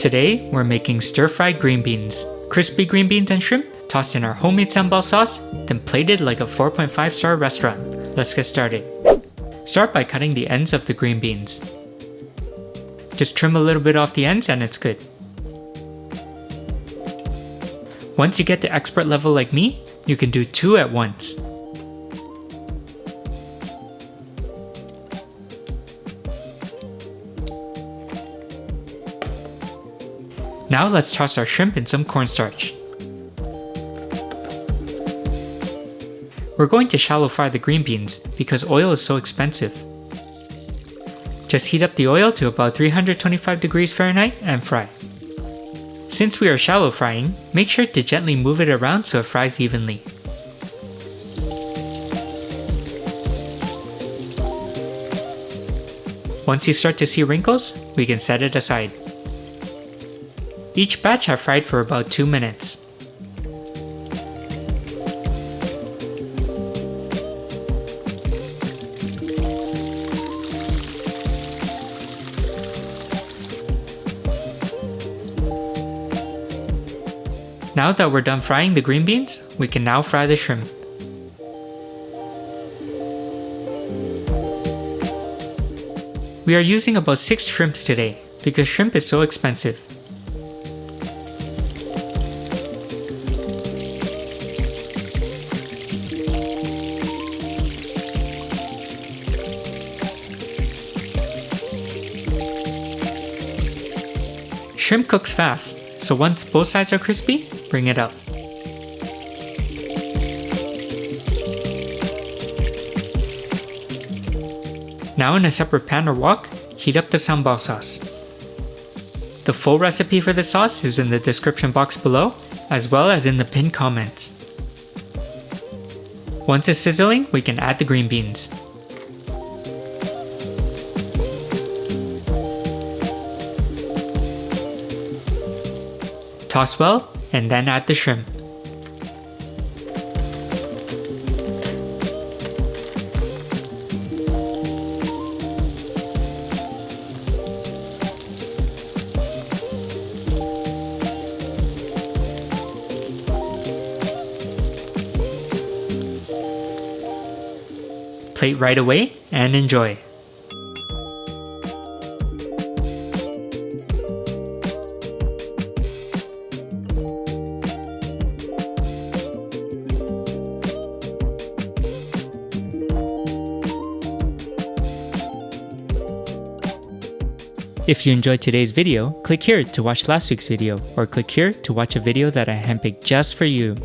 Today, we're making stir-fried green beans. Crispy green beans and shrimp tossed in our homemade sambal sauce, then plated like a 4.5-star restaurant. Let's get started. Start by cutting the ends of the green beans. Just trim a little bit off the ends and it's good. Once you get to expert level like me, you can do 2 at once. Now let's toss our shrimp in some cornstarch. We're going to shallow fry the green beans because oil is so expensive. Just heat up the oil to about 325 degrees Fahrenheit and fry. Since we are shallow frying, make sure to gently move it around so it fries evenly. Once you start to see wrinkles, we can set it aside. Each batch have fried for about 2 minutes. Now that we're done frying the green beans, we can now fry the shrimp. We are using about 6 shrimps today because shrimp is so expensive. Shrimp cooks fast, so once both sides are crispy, bring it out. Now in a separate pan or wok, heat up the sambal sauce. The full recipe for the sauce is in the description box below, as well as in the pinned comments. Once it's sizzling, we can add the green beans. Toss well, and then add the shrimp. Plate right away and enjoy. If you enjoyed today's video, click here to watch last week's video, or click here to watch a video that I handpicked just for you.